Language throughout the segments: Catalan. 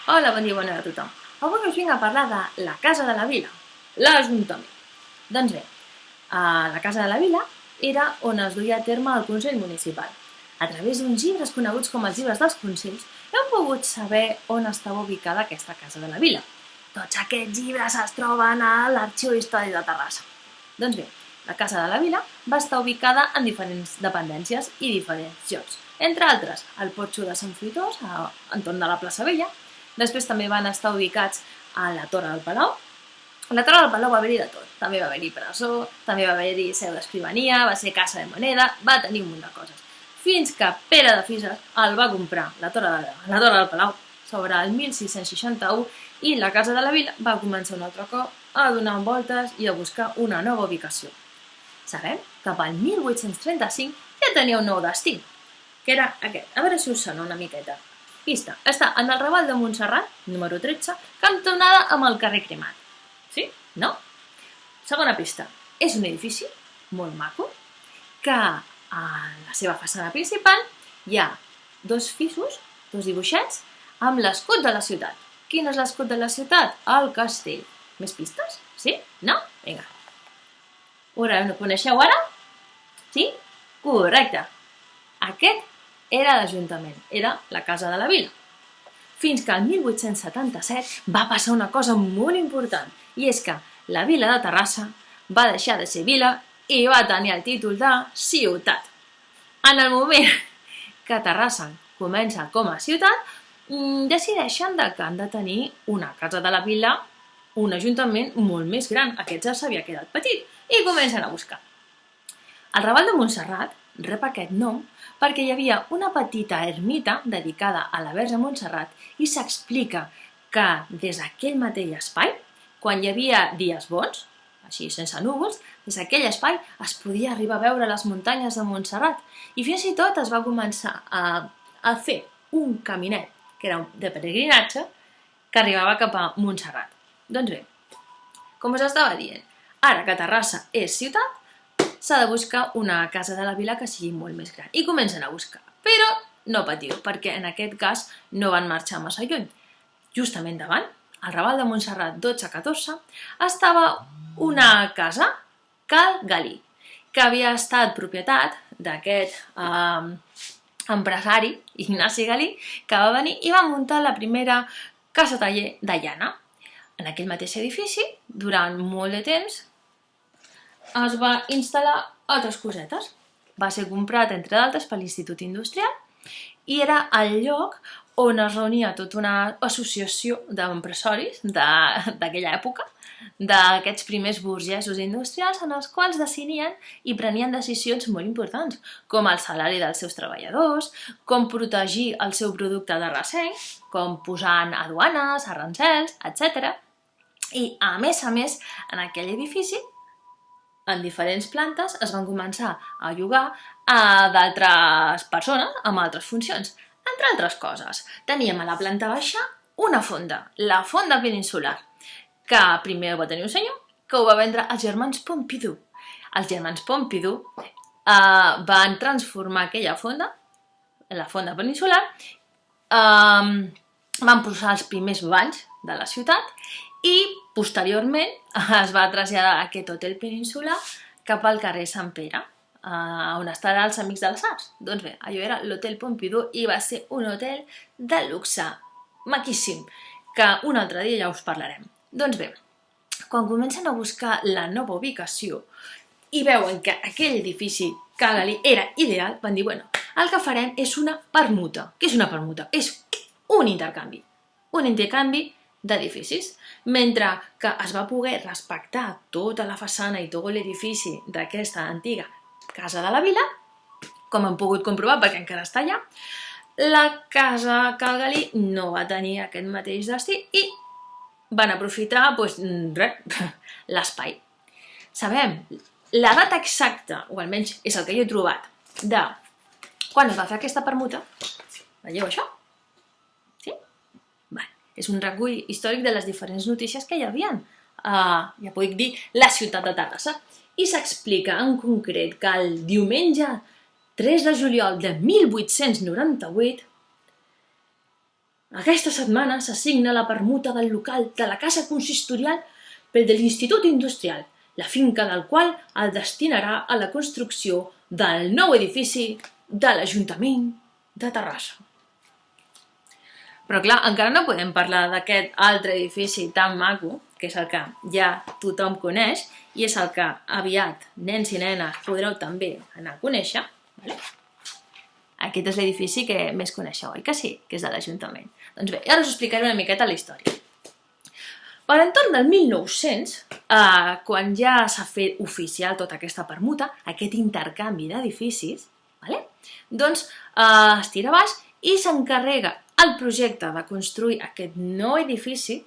Hola, bon dia, bona hora a tothom. Avui us vinc a parlar de la Casa de la Vila, l'Ajuntament. Doncs bé, la Casa de la Vila era on es duia a terme el Consell Municipal. A través d'uns llibres coneguts com els llibres dels Consells, hem pogut saber on estava ubicada aquesta Casa de la Vila. Tots aquests llibres es troben a l'Arxiu Històric de Terrassa. Doncs bé, la Casa de la Vila va estar ubicada en diferents dependències i diferents llocs. Entre altres, al Porxo de Sant Fruitós, entorn de la plaça Vella. Després també van estar ubicats a la Torre del Palau. A la Torre del Palau va haver-hi de tot. També va haver-hi presó, també va haver-hi seu d'escrivania, va ser casa de moneda, va tenir un munt de coses. Fins que Pere de Fisas el va comprar, la Torre del Palau, sobre el 1661, i la Casa de la Vila va començar un altre cop a donar voltes i a buscar una nova ubicació. Sabem que cap al 1835 ja tenia un nou destí, que era aquest. A veure si us sona una miqueta. Pista. Està en el Raval de Montserrat, número 13, cantonada amb el carrer Cremat. Sí? No? Segona pista. És un edifici molt maco que a la seva façana principal hi ha dos pisos, dos dibuixets, amb l'escut de la ciutat. Quin és l'escut de la ciutat? El castell. Més pistes? Sí? No? Vinga. Ho coneixeu ara? Sí? Correcte. Aquest era l'Ajuntament, era la Casa de la Vila. Fins que el 1877 va passar una cosa molt important, i és que la vila de Terrassa va deixar de ser vila i va tenir el títol de ciutat. En el moment que Terrassa comença com a ciutat, decideixen que han de tenir una Casa de la Vila, un ajuntament molt més gran. Aquest ja s'havia quedat petit i comencen a buscar. El Raval de Montserrat rep aquest nom perquè hi havia una petita ermita dedicada a la Verge Montserrat i s'explica que des d'aquell mateix espai, quan hi havia dies bons, així sense núvols, des d'aquell espai es podia arribar a veure les muntanyes de Montserrat i fins i tot es va començar a fer un caminet, que era de peregrinatge, que arribava cap a Montserrat. Doncs bé, com us estava dient, ara que Terrassa és ciutat, s'ha de buscar una Casa de la Vila que sigui molt més gran. I comencen a buscar. Però no patiu, perquè en aquest cas no van marxar massa lluny. Justament davant, al Raval de Montserrat 12-14, estava una casa, Cal Galí, que havia estat propietat d'aquest empresari, Ignasi Galí, que va venir i va muntar la primera casa-taller de llana. En aquell mateix edifici, durant molt de temps, es va instal·lar altres cosetes. Va ser comprat, entre d'altres, per l'Institut Industrial i era el lloc on es reunia tota una associació d'empresaris d'aquella època, d'aquests primers burgesos industrials, en els quals decidien i prenien decisions molt importants, com el salari dels seus treballadors, com protegir el seu producte de resseny, com posant aduanes, arancels, etc. I, a més, en aquell edifici, en diferents plantes, es van començar a llogar a d'altres persones amb altres funcions. Entre altres coses, teníem a la planta baixa una fonda, la Fonda Peninsular, que primer va tenir un senyor que ho va vendre als germans Pompidou. Els germans Pompidou van transformar aquella fonda, la Fonda Peninsular, van posar els primers banys de la ciutat i posteriorment es va traslladar aquest hotel Peninsular cap al carrer Sant Pere, on estan els Amics de les Arts. Doncs bé, allò era l'Hotel Pompidou i va ser un hotel de luxe, maquíssim, que un altre dia ja us parlarem. Doncs bé, quan comencen a buscar la nova ubicació i veuen que aquell edifici Cal Galí era ideal, van dir, bueno, el que farem és una permuta. Què és una permuta? És un intercanvi d'edificis. Mentre que es va poder respectar tota la façana i tot l'edifici d'aquesta antiga Casa de la Vila, com hem pogut comprovar perquè encara està allà, la Casa Cal Galí no va tenir aquest mateix destí i van aprofitar l'espai. Sabem la data exacta, o almenys és el que jo he trobat, de quan es va fer aquesta permuta. Veieu això? Sí? És un recull històric de les diferents notícies que hi havia. Ja puc dir la ciutat de Terrassa. I s'explica en concret que el diumenge 3 de juliol de 1898 Aquesta setmana s'assigna la permuta del local de la casa consistorial pel de l'Institut Industrial, la finca del qual el destinarà a la construcció del nou edifici de l'Ajuntament de Terrassa. Però clar, encara no podem parlar d'aquest altre edifici tan maco, que és el que ja tothom coneix, i és el que aviat nens i nenes podreu també anar a conèixer. Vale? Aquest és l'edifici que més coneixeu, oi que sí? Que és de l'Ajuntament. Doncs bé, ara us explicaré una miqueta la història. Per entorn del 1900, quan ja s'ha fet oficial tota aquesta permuta, aquest intercanvi d'edificis, doncs es tira baix i s'encarrega el projecte de construir aquest nou edifici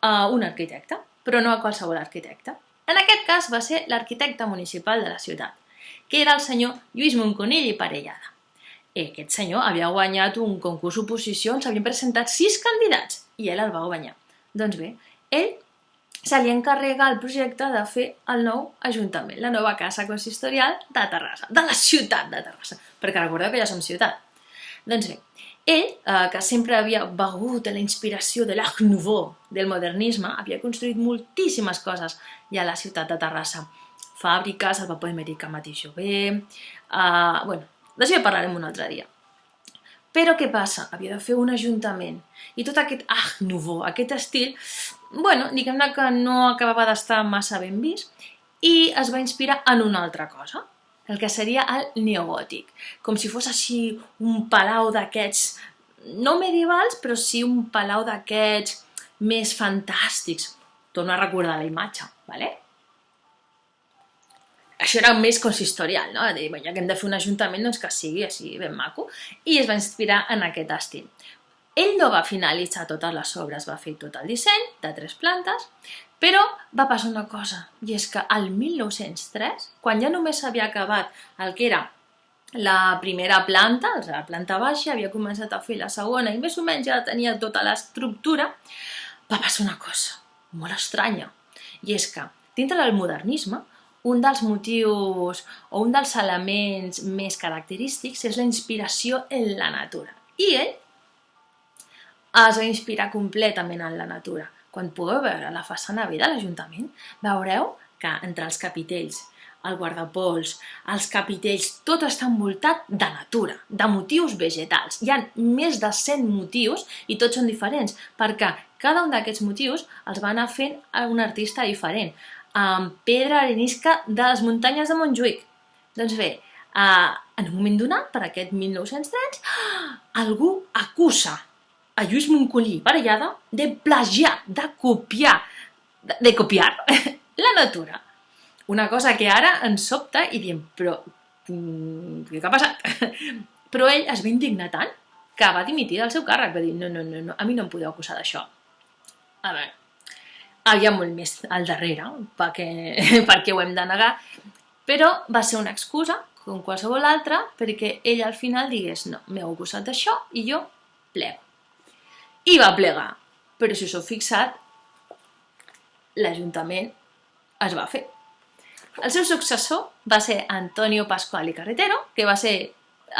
a un arquitecte, però no a qualsevol arquitecte. En aquest cas va ser l'arquitecte municipal de la ciutat, que era el senyor Lluís Monconill i Parellada. Aquest senyor havia guanyat un concurs d'oposicions, havien presentat 6 candidats i ell el va guanyar. Doncs bé, ell se li encarrega el projecte de fer el nou ajuntament, la nova casa consistorial de Terrassa, de la ciutat de Terrassa, perquè recordeu que ja som ciutat. Doncs bé, ell, que sempre havia begut la inspiració de l'Art Nouveau, del modernisme, havia construït moltíssimes coses ja a la ciutat de Terrassa. Fàbriques, el vapor Amèrica Mateix Jové, d'això ja parlarem un altre dia. Però què passa? Havia de fer un ajuntament. I tot aquest Art Nouveau, aquest estil, diguem-ne que no acabava d'estar massa ben vist i es va inspirar en una altra cosa, el que seria el neogòtic, com si fos així un palau d'aquests, no medievals, però sí un palau d'aquests més fantàstics. Torno a recordar la imatge, ¿vale? Això era més consistorial, no? Ja que hem de fer un ajuntament, doncs que sigui així ben maco, i es va inspirar en aquest estil. Ell no va finalitzar totes les obres, va fer tot el disseny de 3 plantes, però va passar una cosa, i és que al 1903, quan ja només s'havia acabat el que era la primera planta, la planta baixa, havia començat a fer la segona i més o menys ja tenia tota l'estructura, va passar una cosa molt estranya, i és que dintre del modernisme un dels motius o un dels elements més característics és la inspiració en la natura. I ell es va inspirar completament en la natura. Quan pugueu veure la façana B de l'Ajuntament, veureu que entre els capitells, el guardapols, els capitells, tot està envoltat de natura, de motius vegetals. Hi ha més de 100 motius i tots són diferents, perquè cada un d'aquests motius els va anar fent un artista diferent, amb pedra arenisca de les muntanyes de Montjuïc. Doncs bé, en un moment donat, per aquest 1930, algú acusa a Lluís Monconill i Parellada de plagiar, de copiar la natura. Una cosa que ara ens sobta i diem, però què ha passat? Però ell es va indignar tant que va dimitir del seu càrrec, va dir, no, a mi no em podeu acusar d'això. A veure, hi ha molt més al darrere perquè ho hem de negar, però va ser una excusa, com qualsevol altra, perquè ell al final digués no, m'heu acusat d'això i jo plego. I va plegar, però si us heu fixat, l'Ajuntament es va fer. El seu successor va ser Antonio Pascual i Carretero, que va ser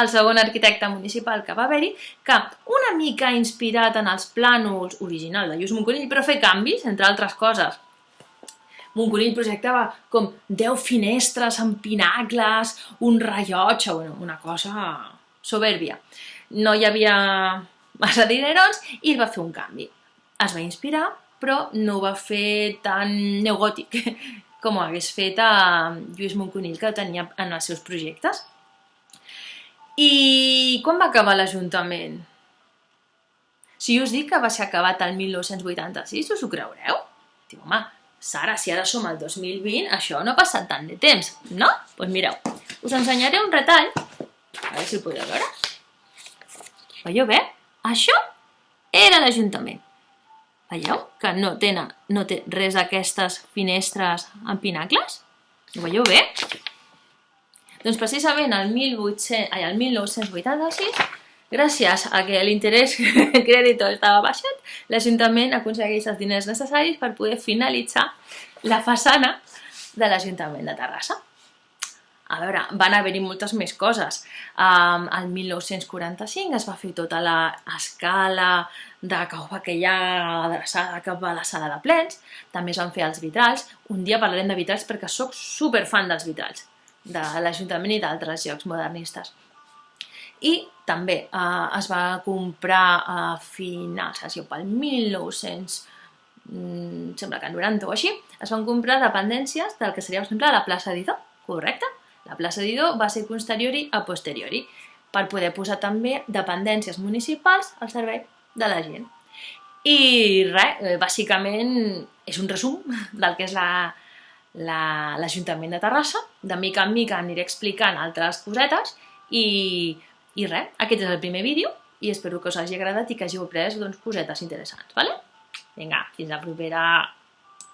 el segon arquitecte municipal que va haver-hi, que una mica inspirat en els plànols originals de Lluís Monconill, però fer canvis, entre altres coses. Monconill projectava com 10 finestres amb pinacles, un rellotge, una cosa soberbia. No hi havia massa dinerons i va fer un canvi. Es va inspirar, però no ho va fer tan neogòtic com ho hagués fet a Lluís Monconill, que tenia en els seus projectes. I quan va acabar l'Ajuntament? Si us dic que va ser acabat el 1986, us ho creureu? Diu, home, Sara, si ara som al 2020, això no ha passat tant de temps, no? Doncs mireu, us ensenyaré un retall, a veure si el podeu veure. Veieu bé? Això era l'Ajuntament. Veieu que no té res d'aquestes finestres amb pinacles? Ho veieu bé? Doncs precisament el 1986, gràcies a que l'interès crèdito estava baixat, l'Ajuntament aconsegueix els diners necessaris per poder finalitzar la façana de l'Ajuntament de Terrassa. A veure, van haver-hi moltes més coses. El 1945 es va fer tota l'escala de cau bacallà adreçada cap a la sala de plens. També es van fer els vitralls. Un dia parlarem de vitralls perquè sóc superfan dels vitralls, de l'Ajuntament i d'altres llocs modernistes. I també es va comprar a finals, pel 1900, sembla que 90 o així, es van comprar dependències del que seria, per exemple, la plaça Didó, correcte? La plaça Didó va ser posteriori a posteriori, per poder posar també dependències municipals al servei de la gent. I res, bàsicament és un resum del que és l'Ajuntament de Terrassa. De mica en mica aniré explicant altres cosetes i res, aquest és el primer vídeo i espero que us hagi agradat i que hàgiu après cosetes interessants, vale? Vinga, fins la propera!